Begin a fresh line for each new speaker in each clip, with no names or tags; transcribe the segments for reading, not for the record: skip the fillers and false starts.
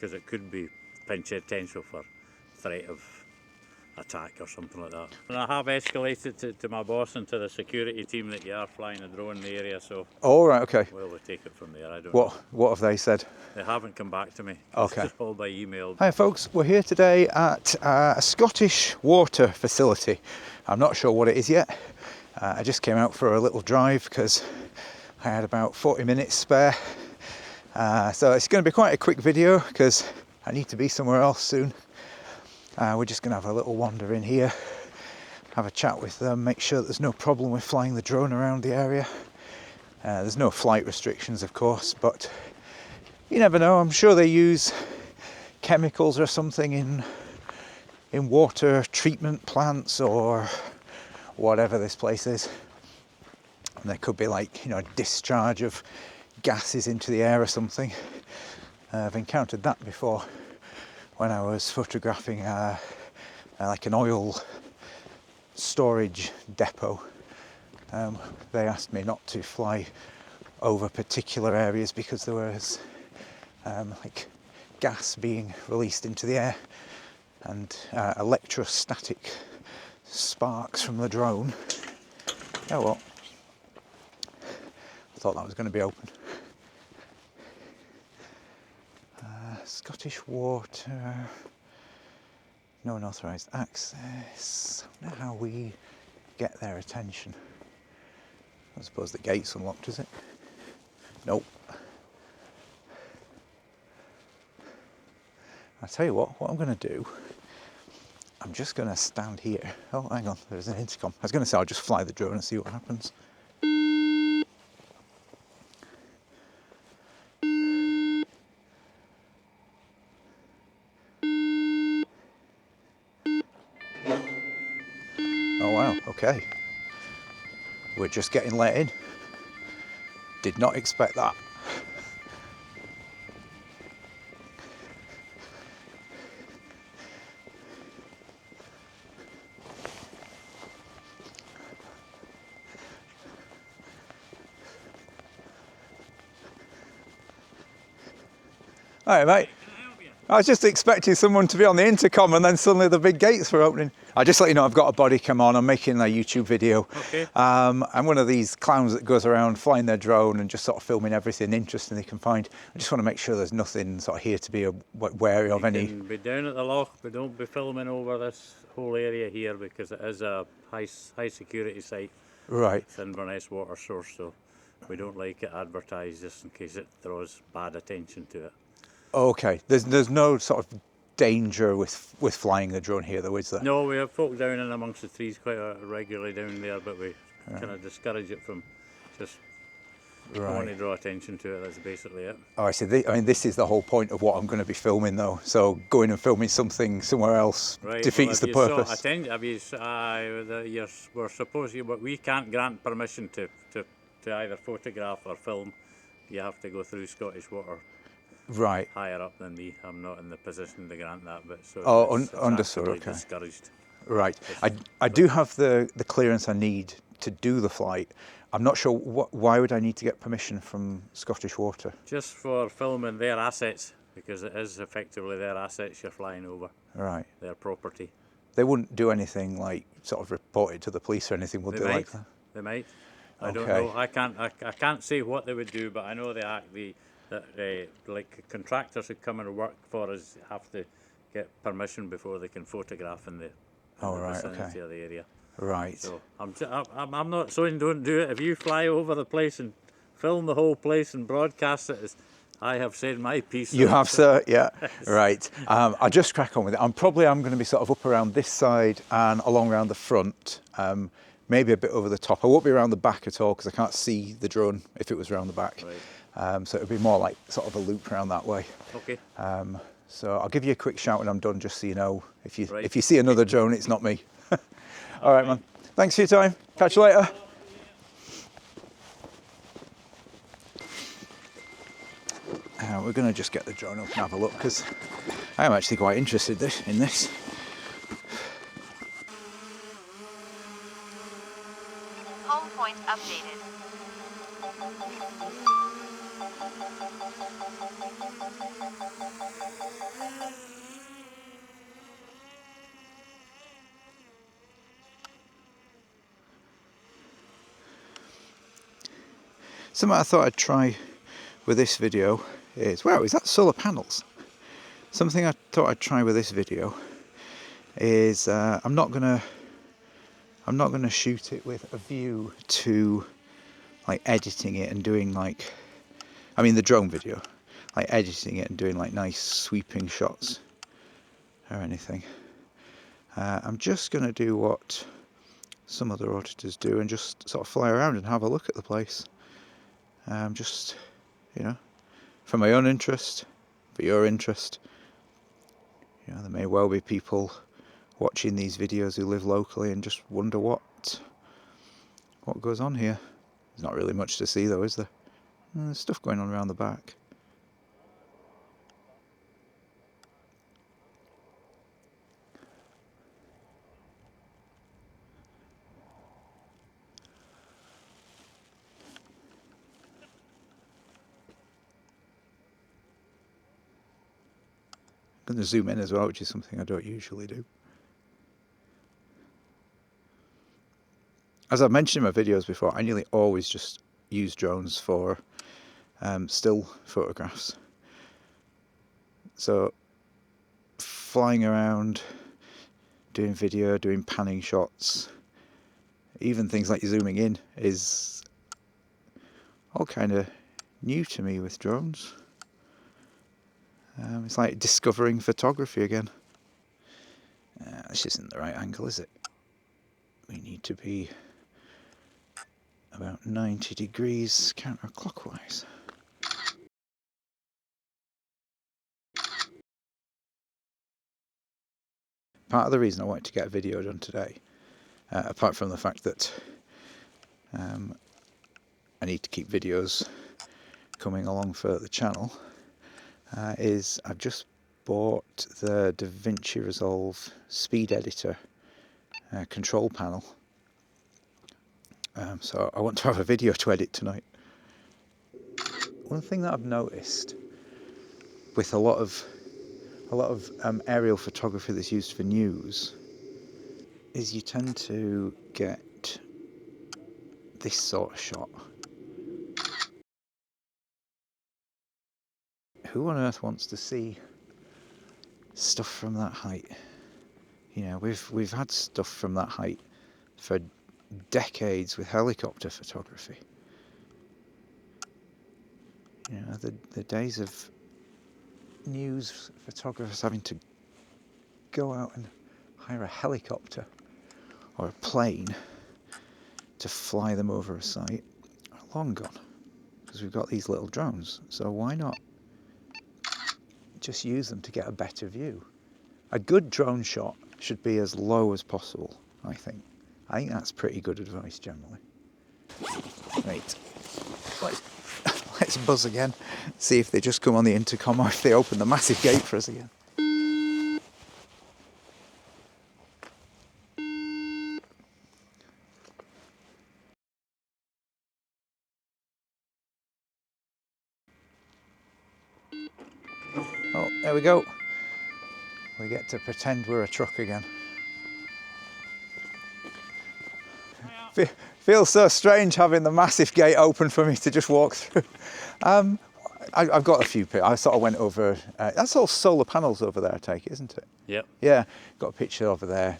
because it could be potential for threat of attack or something like that. And I have escalated to my boss and to the security team that you are flying a drone in the area, so...
Oh, right, okay.
Well, we take it from there, I don't know.
What have they said?
They haven't come back to me.
Okay.
It's all by email.
Hi folks, we're here today at a Scottish water facility. I'm not sure what it is yet. I just came out for a little drive because I had about 40 minutes spare. So it's going to be quite a quick video because I need to be somewhere else soon. We're just going to have a little wander in here, have a chat with them, make sure there's no problem with flying the drone around the area. There's no flight restrictions, of course, but you never know. I'm sure they use chemicals or something in water treatment plants or whatever this place is. And there could be like, a discharge of gases into the air or something. I've encountered that before when I was photographing like an oil storage depot. They asked me not to fly over particular areas because there was like gas being released into the air and electrostatic sparks from the drone. Oh well, I thought that was going to be open. Scottish Water, no unauthorised access. I wonder how we get their attention. I suppose the gate's unlocked, is it? Nope. I'll tell you what I'm going to do, I'm just going to stand here. Oh, hang on, there's an intercom. I was going to say I'll just fly the drone and see what happens. Oh wow, okay. We're just getting let in. Did not expect that. All right, mate. I was just expecting someone to be on the intercom and then suddenly the big gates were opening. I'll just let you know I've got a body cam on. I'm making a YouTube video.
Okay.
I'm one of these clowns that goes around flying their drone and just sort of filming everything interesting they can find. I just want to make sure there's nothing sort of here to be wary of.
You can be down at the loch, but don't be filming over this whole area here because it is a high security site.
Right.
It's Inverness water source, so we don't like it advertised just in case it draws bad attention to it.
Okay. There's no sort of danger with flying the drone here, though, is there?
No, we have folk down in amongst the trees quite regularly down there, but we kind of discourage it from just want to draw attention to it. That's basically it.
Oh, I see. I mean, this is the whole point of what I'm going to be filming, though. So going and filming something somewhere else defeats the purpose.
We're supposed to, but we can't grant permission to either photograph or film. You have to go through Scottish Water.
Right.
Higher up than me. I'm not in the position to grant that, but so it's
understood. Okay.
Discouraged.
Right. I do have the clearance I need to do the flight. I'm not sure why would I need to get permission from Scottish Water?
Just for filming their assets, because it is effectively their assets you're flying over.
Right.
Their property.
They wouldn't do anything like sort of report it to the police or anything, would they?
Might.
Like that?
They might. I don't know. I can't say what they would do, but I know like contractors who come and work for us have to get permission before they can photograph in the vicinity of the area.
Right.
So I'm not saying don't do it. If you fly over the place and film the whole place and broadcast it, I have said my piece.
You have, sir. Yeah. Right. I'll just crack on with it. I'm going to be sort of up around this side and along around the front. Maybe a bit over the top. I won't be around the back at all because I can't see the drone if it was around the back.
Right.
So it'll be more like sort of a loop around that way.
Okay.
So I'll give you a quick shout when I'm done, just so you know. If you see another drone, it's not me. All right, man. Thanks for your time. Catch you later. We're going to just get the drone up and have a look because I am actually quite interested in this.
Home point updated.
Something I thought I'd try with this video is, wow, is that solar panels? Something I thought I'd try with this video is I'm not gonna shoot it with a view to like editing it and doing like, I mean the drone video, like editing it and doing like nice sweeping shots or anything. I'm just gonna do what some other auditors do and just sort of fly around and have a look at the place. Just, you know, for my own interest, for your interest. You know, there may well be people watching these videos who live locally and just wonder what goes on here. There's not really much to see though, is there? There's stuff going on around the back. I'm going to zoom in as well, which is something I don't usually do. As I've mentioned in my videos before, I nearly always just use drones for still photographs. So flying around, doing video, doing panning shots, even things like zooming in is all kind of new to me with drones. It's like discovering photography again. This isn't the right angle, is it? We need to be about 90 degrees counterclockwise. Part of the reason I wanted to get a video done today, apart from the fact that I need to keep videos coming along for the channel, is I've just bought the DaVinci Resolve Speed Editor control panel. So I want to have a video to edit tonight. One thing that I've noticed with a lot of aerial photography that's used for news is you tend to get this sort of shot. Who on earth wants to see stuff from that height? You know, we've had stuff from that height for decades with helicopter photography. You know, the days of news photographers having to go out and hire a helicopter or a plane to fly them over a site are long gone, because we've got these little drones. So why not just use them to get a better view? A good drone shot should be as low as possible, I think. I think that's pretty good advice generally. Right, let's buzz again, see if they just come on the intercom or if they open the massive gate for us again. Oh, there we go. We get to pretend we're a truck again. Feels so strange having the massive gate open for me to just walk through. I've got a few pictures. I sort of went over, that's all solar panels over there, I take it, isn't it?
Yep.
Yeah, got a picture over there,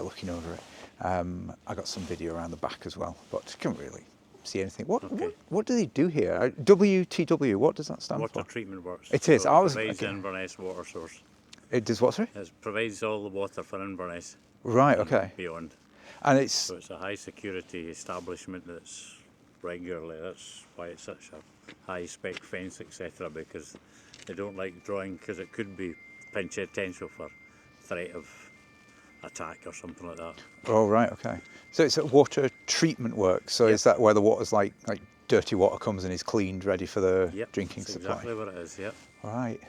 looking over it. I got some video around the back as well, but you can't really see anything. What do they do here? WTW, what does that stand for?
Water treatment works.
It is.
So it provides Inverness water source.
It does what, sorry?
It provides all the water for Inverness.
Right, okay.
Beyond.
And
So it's a high security establishment that's regularly, that's why it's such a high spec fence, etc., because they don't like drawing, because it could be potential for threat of attack or something like that.
Oh, right, okay. So it's a water treatment work. So is that where the water's like dirty water comes and is cleaned, ready for the drinking supply?
Exactly what it is, yep.
All right.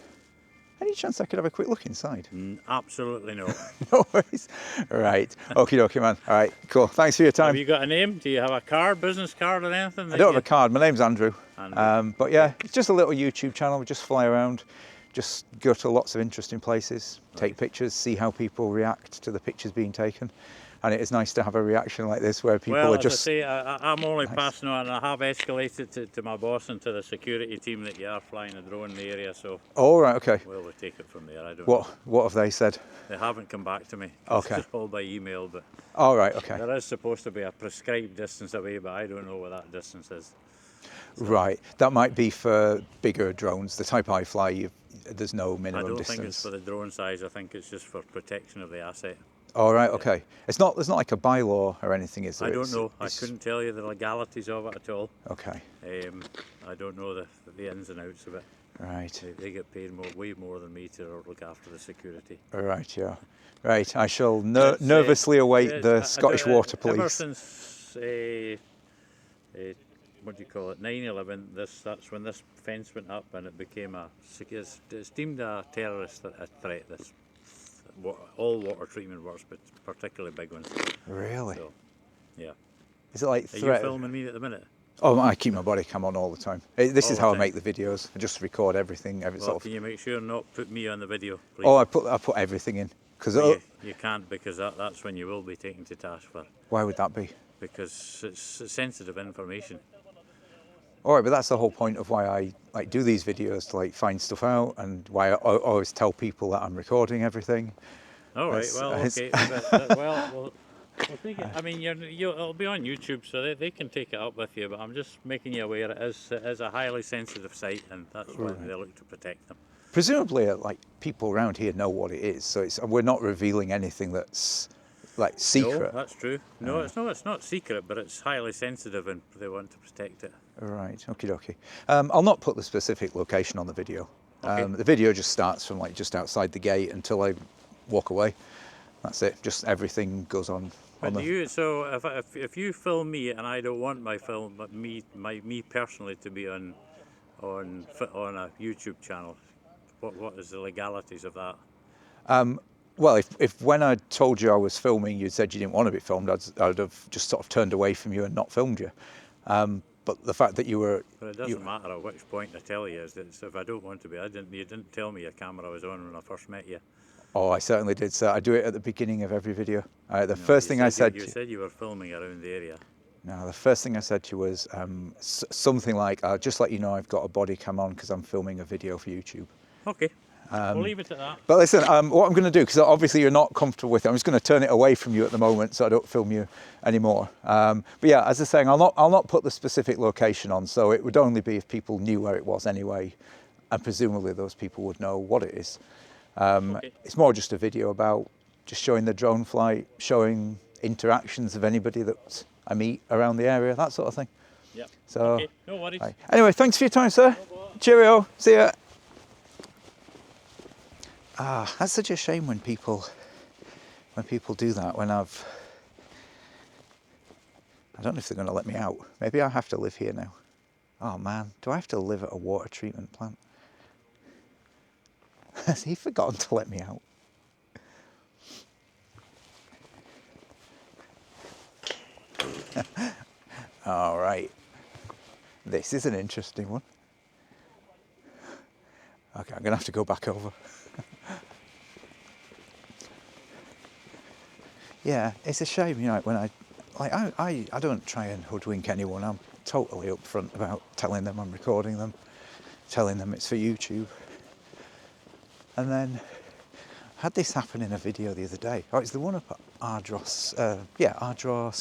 Any chance I could have a quick look inside?
Absolutely no.
No worries. Right. Okie dokie, man. All right, cool. Thanks for your time.
Have you got a name? Do you have a card, business card or anything?
I don't have a card. My name's Andrew.
Andrew.
But yeah, it's just a little YouTube channel. We just fly around, just go to lots of interesting places, take pictures, see how people react to the pictures being taken. and it is nice to have a reaction like this where people
well,
are
as
just...
I say, I'm only
Nice.
passing on. I have escalated to my boss and to the security team that you are flying a drone in the area, so
All right, okay.
we'll take it from there. I don't know.
What have they said?
They haven't come back to me.
Okay.
It's all by email, but
All right, okay.
there is supposed to be a prescribed distance away, but I don't know what that distance is. So,
Right, that might be for bigger drones. The type I fly, there's no minimum
I don't
distance.
think it's for the drone size. I think it's just for protection of the asset.
All right, okay. It's not. There's not like a bylaw or anything, is there?
I don't know. I couldn't tell you the legalities of it at all.
Okay.
I don't know the ins and outs of it.
Right.
They get paid way more than me to look after the security.
Right. Yeah. Right. I shall nervously await the Scottish Water
Ever
Police.
since what do you call it? 9/11. That's when this fence went up, and it became it's deemed a terrorist threat. This all water treatment works, but particularly big ones.
Really?
So, yeah.
Is it like
Are
threat?
you filming me at the minute?
Oh, I keep my body cam on all the time. This
All
is
the
how I
time?
make the videos. I just record everything.
Well, can you make sure not put me on the video, please?
Oh, I put everything in because
You can't, because that's when you will be taken to task for.
why would that be?
Because it's sensitive information.
All right, but that's the whole point of why I like do these videos, to like find stuff out, and why I always tell people that I'm recording everything.
All right. Well, okay. Well, take it. I mean, it'll be on YouTube, so they can take it up with you. But I'm just making you aware it is a highly sensitive site, and that's why they look to protect them.
Presumably, like people around here know what it is, so we're not revealing anything that's like secret.
No, that's true. No, it's not. It's not secret, but it's highly sensitive, and they want to protect it.
Right, okie dokie. I'll not put the specific location on the video.
Okay.
The video just starts from like just outside the gate until I walk away. That's it. Just everything goes on.
But so if you film me and I don't want my film, but me personally to be on a YouTube channel, what is the legalities of that?
Well, if when I told you I was filming, you said you didn't want to be filmed, I'd have just sort of turned away from you and not filmed you. But the fact that you were...
But it doesn't matter at which point I tell you. Is that if I don't want to be, you didn't tell me your camera was on when I first met you.
Oh, I certainly did, sir. I do it at the beginning of every video. The first thing I said...
You said you were filming around the area.
No, the first thing I said to you was something like, I'll just let you know I've got a body cam on because I'm filming a video for YouTube.
Okay, we'll leave it at that.
But listen, what I'm going to do, because obviously you're not comfortable with it, I'm just going to turn it away from you at the moment so I don't film you anymore. But yeah, as I was saying, I'll not put the specific location on, so it would only be if people knew where it was anyway, and presumably those people would know what it is.
Okay.
It's more just a video about just showing the drone flight, showing interactions of anybody that I meet around the area, that sort of thing.
Yeah.
So,
okay, no worries.
right. Anyway, thanks for your time, sir. Cheerio. See ya. That's such a shame when people do that. I don't know if they're going to let me out. Maybe I have to live here now. Oh man, do I have to live at a water treatment plant? Has he forgotten to let me out? All right. This is an interesting one. Okay, I'm going to have to go back over. Yeah, it's a shame, you know, when I don't try and hoodwink anyone. I'm totally upfront about telling them I'm recording them, telling them it's for YouTube. And then I had this happen in a video the other day. Oh, it's the one up at Ardross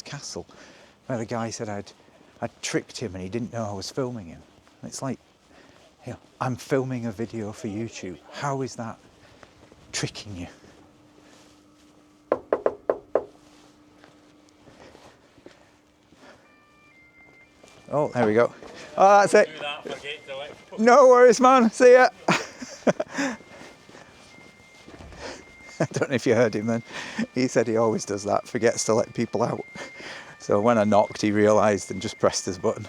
Castle, where the guy said I'd tricked him and he didn't know I was filming him. And it's like, you know, I'm filming a video for YouTube. How is that tricking you? Oh, there we go. Oh, that's it. No worries, man. See ya. I don't know if you heard him then. He said he always does that, forgets to let people out. So when I knocked, he realised and just pressed his button.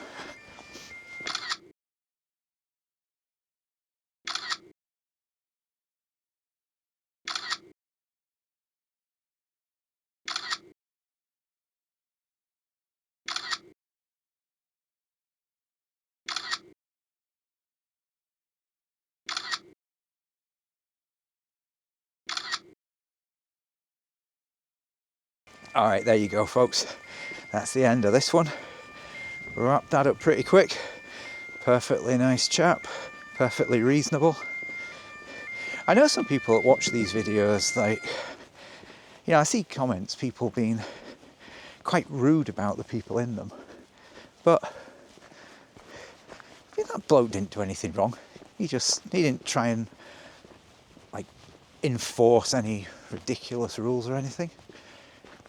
All right, there you go, folks. That's the end of this one. Wrapped that up pretty quick. Perfectly nice chap, perfectly reasonable. I know some people that watch these videos, like, you know, I see comments, people being quite rude about the people in them. But I mean, that bloke didn't do anything wrong. He didn't try and like enforce any ridiculous rules or anything.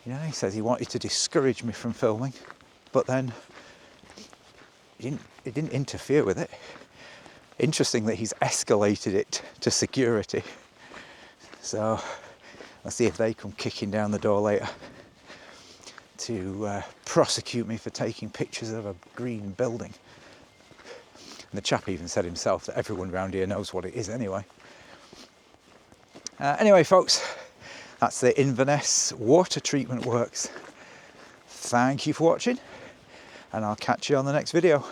You know, he says he wanted to discourage me from filming, but then he didn't interfere with it. Interesting that he's escalated it to security. So let's see if they come kicking down the door later to prosecute me for taking pictures of a green building. And the chap even said himself that everyone around here knows what it is anyway. Anyway, folks, that's the Inverness water treatment works. Thank you for watching, and I'll catch you on the next video.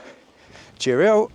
Cheerio!